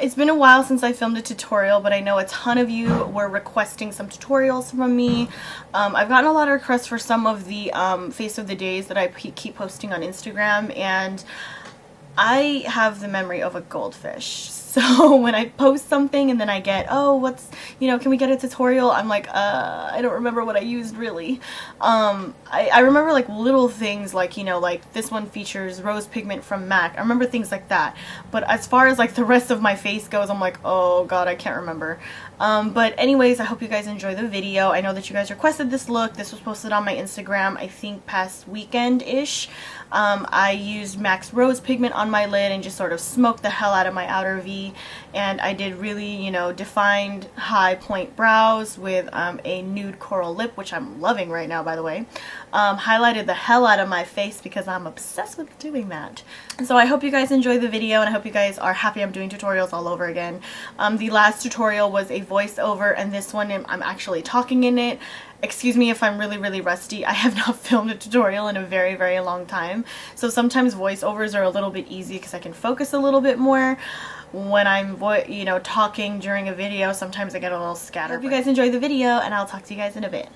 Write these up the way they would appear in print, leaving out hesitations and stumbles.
It's been a while since I filmed a tutorial, but I know a ton of you were requesting some tutorials from me. I've gotten a lot of requests for some of the face of the days that I keep posting on Instagram, and I have the memory of a goldfish. So when I post something and then I get, oh, what's, you know, can we get a tutorial? I'm like, I don't remember what I used really. I remember like little things like, you know, like this one features Rose Pigment from MAC. I remember things like that. But as far as like the rest of my face goes, I'm like, oh God, I can't remember. But anyways, I hope you guys enjoy the video. I know that you guys requested this look. This was posted on my Instagram, I think past weekend-ish. I used MAC's Rose Pigment on my lid and just sort of smoked the hell out of my outer V. And I did really, you know, defined high point brows with a nude coral lip, which I'm loving right now, by the way. Highlighted the hell out of my face because I'm obsessed with doing that. So I hope you guys enjoy the video, and I hope you guys are happy I'm doing tutorials all over again. The last tutorial was a voiceover, and this one I'm actually talking in it. Excuse me if I'm really rusty. I have not filmed a tutorial in a very long time. So sometimes voiceovers are a little bit easy because I can focus a little bit more. When I'm, you know, talking during a video, sometimes I get a little scattered. Hope you guys enjoy the video, and I'll talk to you guys in a bit.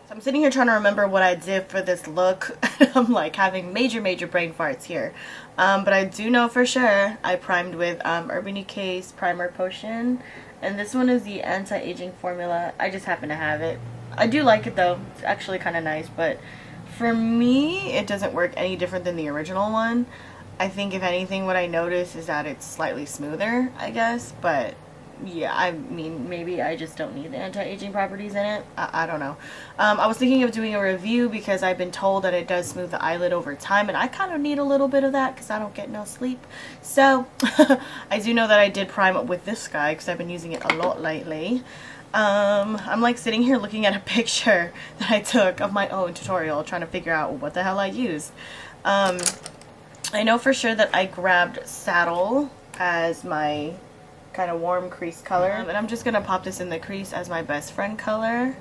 So I'm sitting here trying to remember what I did for this look. I'm like having major brain farts here. But I do know for sure I primed with Urban Decay's Primer Potion. And this one is the Anti-Aging formula. I just happen to have it. I do like it though. It's actually kind of nice. But for me, it doesn't work any different than the original one. I think if anything what I notice is that it's slightly smoother, I guess. But yeah, I mean, maybe I just don't need the anti-aging properties in it. I don't know. I was thinking of doing a review because I've been told that it does smooth the eyelid over time, and I kind of need a little bit of that because I don't get no sleep. So I do know that I did prime it with this guy because I've been using it a lot lately. I'm like sitting here looking at a picture that I took of my own tutorial trying to figure out what the hell I used. I know for sure that I grabbed Saddle as my kind of warm crease color, and I'm just gonna pop this in the crease as my best friend color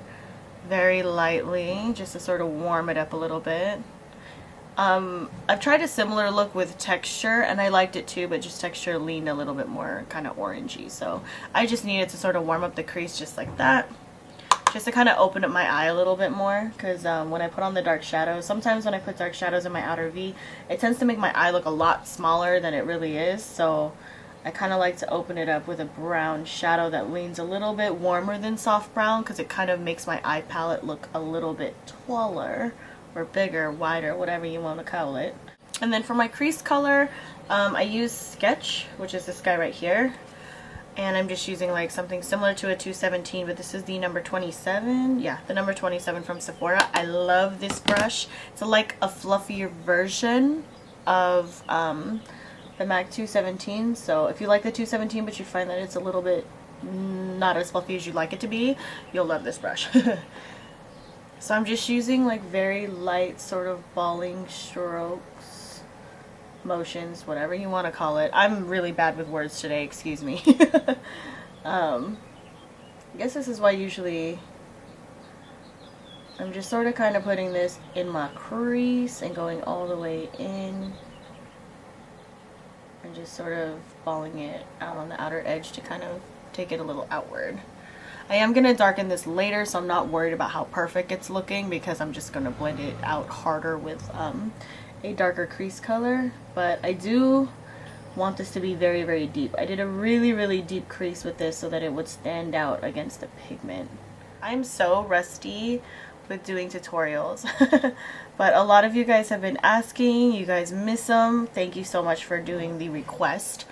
very lightly just to sort of warm it up a little bit. I've tried a similar look with Texture and I liked it too, but just Texture leaned a little bit more kind of orangey, so I just needed to sort of warm up the crease just like that, just to kind of open up my eye a little bit more, because when I put on the dark shadows, sometimes when I put dark shadows in my outer V, it tends to make my eye look a lot smaller than it really is. So I kind of like to open it up with a brown shadow that leans a little bit warmer than soft brown, because it kind of makes my eye palette look a little bit taller or bigger, wider, whatever you want to call it. And then for my crease color, I use Sketch, which is this guy right here. And I'm just using like something similar to a 217, but this is the number 27. Yeah, the number 27 from Sephora. I love this brush. It's like a fluffier version of the MAC 217. So if you like the 217 but you find that it's a little bit not as fluffy as you'd like it to be, you'll love this brush. So I'm just using like very light sort of balling strokes, motions, whatever you want to call it. I'm really bad with words today, excuse me. I guess this is why usually I'm just sort of kind of putting this in my crease and going all the way in and just sort of balling it out on the outer edge to kind of take it a little outward. I am going to darken this later, so I'm not worried about how perfect it's looking because I'm just going to blend it out harder with a darker crease color. But I do want this to be very deep. I did a really deep crease with this so that it would stand out against the pigment. I'm so rusty with doing tutorials, but a lot of you guys have been asking. You guys miss them. Thank you so much for doing the request.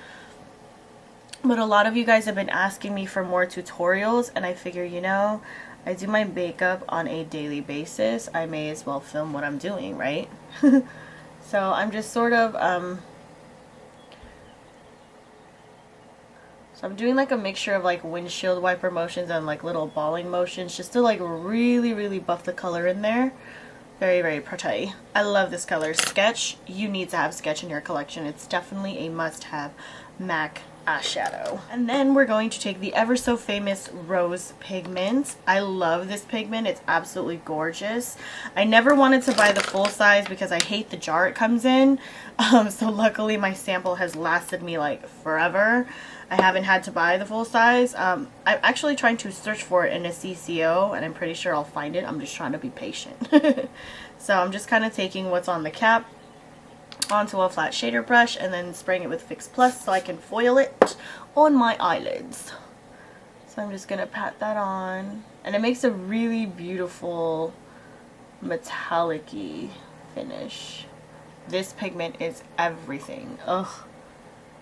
But a lot of you guys have been asking me for more tutorials, and I figure, you know, I do my makeup on a daily basis. I may as well film what I'm doing, right? So I'm just sort of, so I'm doing like a mixture of like windshield wiper motions and like little balling motions just to like really buff the color in there. Very pretty. I love this color. Sketch, you need to have Sketch in your collection. It's definitely a must-have MAC eyeshadow. And then we're going to take the ever so famous Rose Pigment. I love this pigment. It's absolutely gorgeous. I never wanted to buy the full size because I hate the jar it comes in. So luckily my sample has lasted me like forever. I haven't had to buy the full size. I'm actually trying to search for it in a CCO, and I'm pretty sure I'll find it. I'm just trying to be patient. So I'm just kind of taking what's on the cap onto a flat shader brush and then spraying it with Fix Plus so I can foil it on my eyelids. So I'm just going to pat that on, and it makes a really beautiful metallic-y finish. This pigment is everything. Ugh.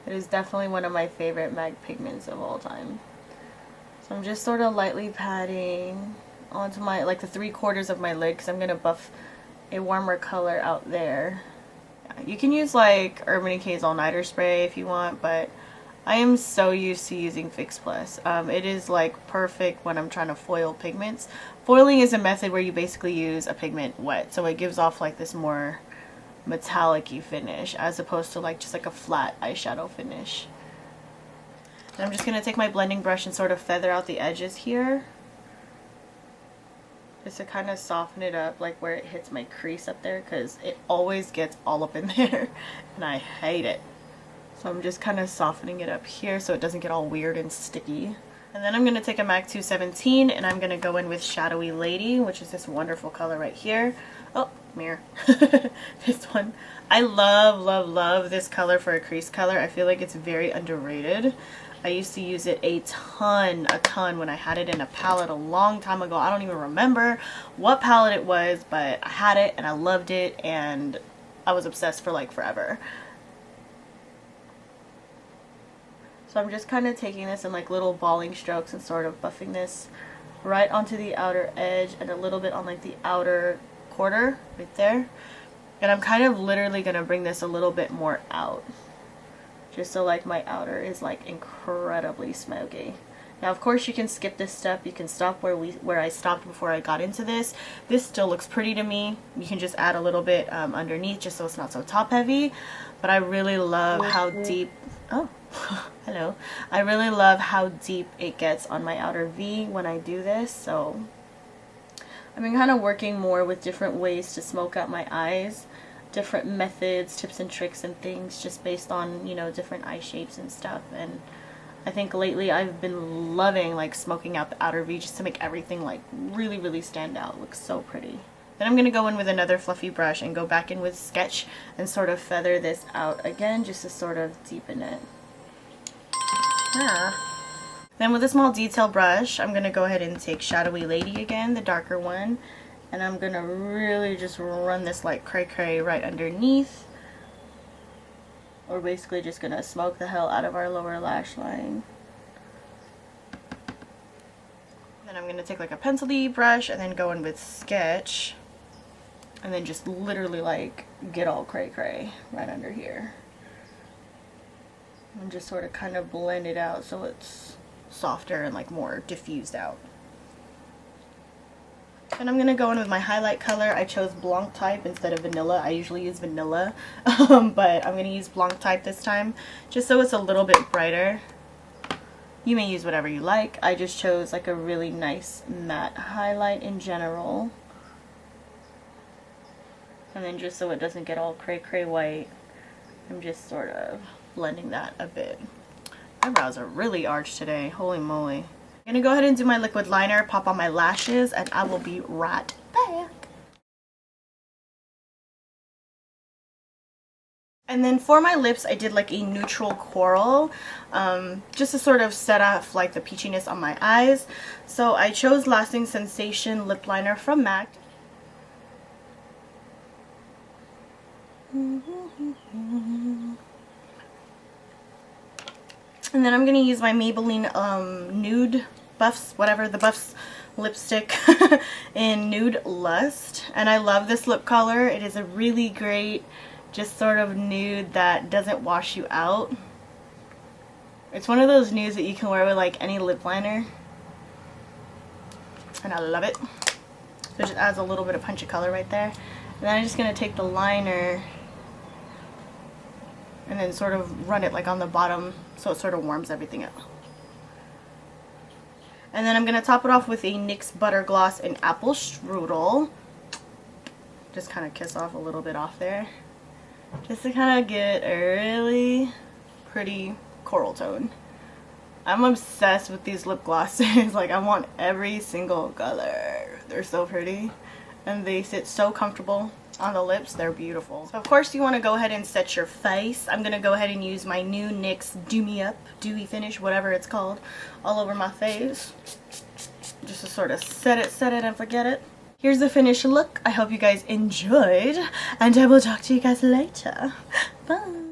It is definitely one of my favorite MAC pigments of all time. So I'm just sort of lightly patting onto my, like the 3/4 of my lid, because I'm going to buff a warmer color out there. Yeah, you can use like Urban Decay's All Nighter spray if you want, but I am so used to using Fix Plus. It is like perfect when I'm trying to foil pigments. Foiling is a method where you basically use a pigment wet, so it gives off like this more metallic-y finish as opposed to like just like a flat eyeshadow finish. And I'm just going to take my blending brush and sort of feather out the edges here, just to kind of soften it up, like where it hits my crease up there, because it always gets all up in there and I hate it. So I'm just kind of softening it up here so it doesn't get all weird and sticky. And then I'm going to take a MAC 217 and I'm going to go in with Shadowy Lady, which is this wonderful color right here. Oh, mirror. This one. I love this color for a crease color. I feel like it's very underrated. I used to use it a ton when I had it in a palette a long time ago. I don't even remember what palette it was, but I had it and I loved it and I was obsessed for like forever. So I'm just kind of taking this in like little balling strokes and sort of buffing this right onto the outer edge and a little bit on like the outer quarter right there. And I'm kind of literally going to bring this a little bit more out, just so like my outer is like incredibly smoky. Now of course you can skip this step. You can stop where I stopped before I got into this. This still looks pretty to me. You can just add a little bit underneath just so it's not so top heavy. But I really love how deep, oh hello, I really love how deep it gets on my outer V when I do this. So I've been kind of working more with different ways to smoke out my eyes, different methods, tips and tricks and things, just based on, you know, different eye shapes and stuff. And I think lately I've been loving like smoking out the outer V just to make everything like really stand out. It looks so pretty. Then I'm going to go in with another fluffy brush and go back in with Sketch and sort of feather this out again just to sort of deepen it. Yeah. Then with a small detail brush, I'm going to go ahead and take Shadowy Lady again, the darker one, and I'm going to really just run this like cray-cray right underneath. We're basically just going to smoke the hell out of our lower lash line. Then I'm going to take like a pencil-y brush and then go in with Sketch, and then just literally like get all cray-cray right under here. And just sort of kind of blend it out so it's softer and like more diffused out. And I'm going to go in with my highlight color. I chose Blanc type instead of vanilla. I usually use vanilla, but I'm going to use Blanc type this time just so it's a little bit brighter. You may use whatever you like. I just chose like a really nice matte highlight in general. And then just so it doesn't get all cray-cray white, I'm just sort of blending that a bit. My brows are really arched today. Holy moly. I'm going to go ahead and do my liquid liner, pop on my lashes, and I will be right back. And then for my lips, I did like a neutral coral, just to sort of set off like the peachiness on my eyes. So I chose Lasting Sensation lip liner from MAC. And then I'm going to use my Maybelline Nude Buffs, whatever, the Buffs lipstick in Nude Lust. And I love this lip color. It is a really great, just sort of nude that doesn't wash you out. It's one of those nudes that you can wear with like any lip liner. And I love it. So it just adds a little bit of punch of color right there. And then I'm just going to take the liner and then sort of run it like on the bottom so it sort of warms everything up. And then I'm going to top it off with a NYX Butter Gloss in Apple Strudel. Just kind of kiss off a little bit off there, just to kind of get a really pretty coral tone. I'm obsessed with these lip glosses. Like, I want every single color. They're so pretty. And they sit so comfortable on the lips. They're beautiful. So, of course, you want to go ahead and set your face. I'm going to go ahead and use my new NYX Dewy Finish, whatever it's called, all over my face. Just to sort of set it and forget it. Here's the finished look. I hope you guys enjoyed. And I will talk to you guys later. Bye.